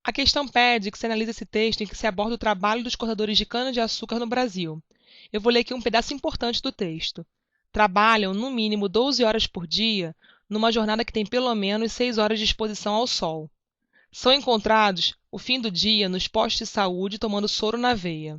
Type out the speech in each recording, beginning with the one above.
A questão pede que se analise esse texto em que se aborda o trabalho dos cortadores de cana-de-açúcar no Brasil. Eu vou ler aqui um pedaço importante do texto. Trabalham, no mínimo, 12 horas por dia, numa jornada que tem pelo menos 6 horas de exposição ao sol. São encontrados, o fim do dia, nos postos de saúde tomando soro na veia.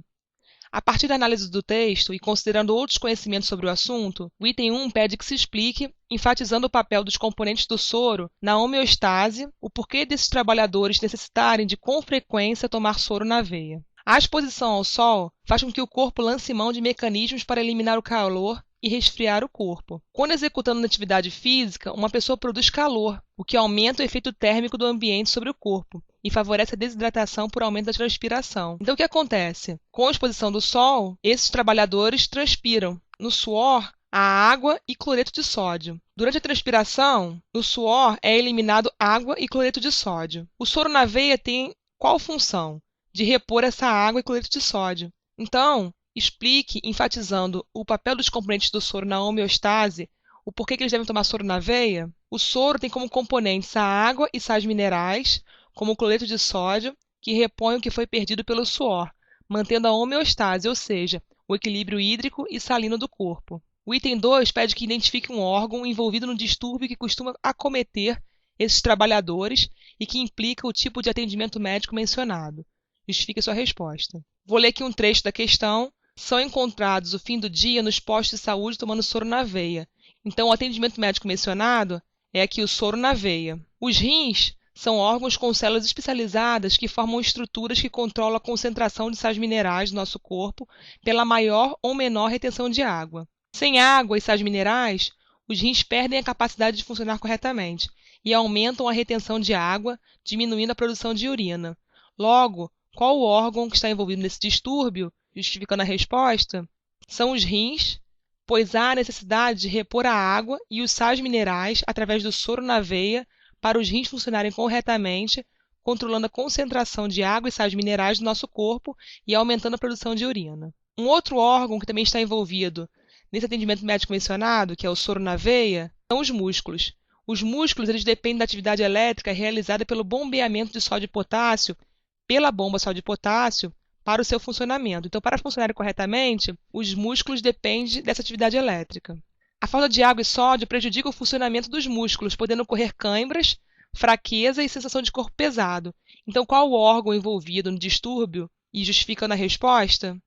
A partir da análise do texto e considerando outros conhecimentos sobre o assunto, o item 1 pede que se explique, enfatizando o papel dos componentes do soro na homeostase, o porquê desses trabalhadores necessitarem de com frequência tomar soro na veia. A exposição ao sol faz com que o corpo lance mão de mecanismos para eliminar o calor e resfriar o corpo. Quando executando atividade física, uma pessoa produz calor, o que aumenta o efeito térmico do ambiente sobre o corpo e favorece a desidratação por aumento da transpiração. Então, o que acontece? Com a exposição do sol, esses trabalhadores transpiram. No suor, a água e cloreto de sódio. Durante a transpiração, no suor é eliminado água e cloreto de sódio. O soro na veia tem qual função? De repor essa água e cloreto de sódio. Então, explique, enfatizando o papel dos componentes do soro na homeostase, o porquê que eles devem tomar soro na veia. O soro tem como componentes a água e sais minerais, como o cloreto de sódio, que repõe o que foi perdido pelo suor, mantendo a homeostase, ou seja, o equilíbrio hídrico e salino do corpo. O item 2 pede que identifique um órgão envolvido no distúrbio que costuma acometer esses trabalhadores e que implica o tipo de atendimento médico mencionado. Justifique sua resposta. Vou ler aqui um trecho da questão. São encontrados o fim do dia nos postos de saúde tomando soro na veia. Então, o atendimento médico mencionado é aqui o soro na veia. Os rins são órgãos com células especializadas que formam estruturas que controlam a concentração de sais minerais do nosso corpo pela maior ou menor retenção de água. Sem água e sais minerais, os rins perdem a capacidade de funcionar corretamente e aumentam a retenção de água, diminuindo a produção de urina. Logo, qual o órgão que está envolvido nesse distúrbio? Justificando a resposta, são os rins, pois há a necessidade de repor a água e os sais minerais através do soro na veia para os rins funcionarem corretamente, controlando a concentração de água e sais minerais do nosso corpo e aumentando a produção de urina. Um outro órgão que também está envolvido nesse atendimento médico mencionado, que é o soro na veia, são os músculos. Os músculos eles dependem da atividade elétrica realizada pelo bombeamento de sódio e potássio pela bomba sódio e potássio para o seu funcionamento. Então, para funcionarem corretamente, os músculos dependem dessa atividade elétrica. A falta de água e sódio prejudica o funcionamento dos músculos, podendo ocorrer câimbras, fraqueza e sensação de corpo pesado. Então, qual o órgão envolvido no distúrbio e justificando a resposta?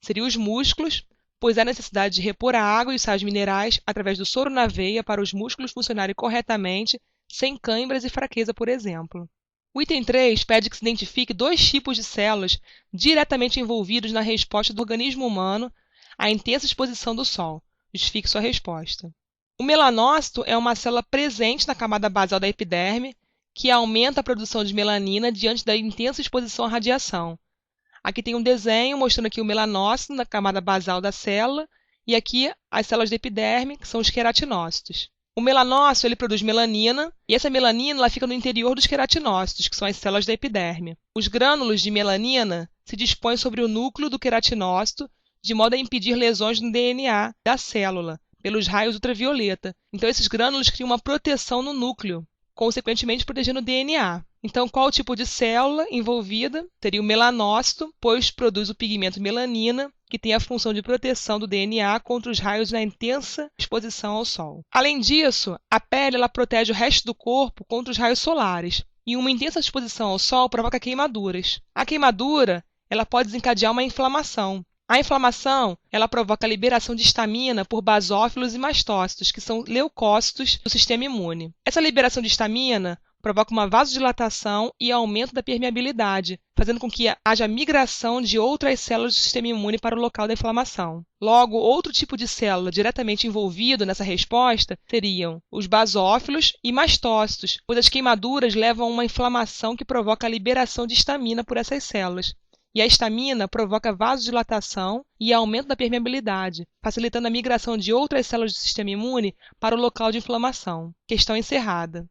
Seriam os músculos, pois há necessidade de repor a água e os sais minerais através do soro na veia para os músculos funcionarem corretamente, sem câimbras e fraqueza, por exemplo. O item 3 pede que se identifique 2 tipos de células diretamente envolvidos na resposta do organismo humano à intensa exposição do sol. Justifique sua resposta. O melanócito é uma célula presente na camada basal da epiderme que aumenta a produção de melanina diante da intensa exposição à radiação. Aqui tem um desenho mostrando aqui o melanócito na camada basal da célula e aqui as células da epiderme, que são os queratinócitos. O melanócito ele produz melanina e essa melanina ela fica no interior dos queratinócitos, que são as células da epiderme. Os grânulos de melanina se dispõem sobre o núcleo do queratinócito de modo a impedir lesões no DNA da célula pelos raios ultravioleta. Então, esses grânulos criam uma proteção no núcleo, consequentemente protegendo o DNA. Então, qual o tipo de célula envolvida? Seria o melanócito, pois produz o pigmento melanina, que tem a função de proteção do DNA contra os raios na intensa exposição ao sol. Além disso, a pele ela protege o resto do corpo contra os raios solares, e uma intensa exposição ao sol provoca queimaduras. A queimadura ela pode desencadear uma inflamação. A inflamação ela provoca a liberação de histamina por basófilos e mastócitos, que são leucócitos do sistema imune. Essa liberação de histamina provoca uma vasodilatação e aumento da permeabilidade, fazendo com que haja migração de outras células do sistema imune para o local da inflamação. Logo, outro tipo de célula diretamente envolvido nessa resposta seriam os basófilos e mastócitos, pois as queimaduras levam a uma inflamação que provoca a liberação de histamina por essas células. E a histamina provoca vasodilatação e aumento da permeabilidade, facilitando a migração de outras células do sistema imune para o local de inflamação. Questão encerrada.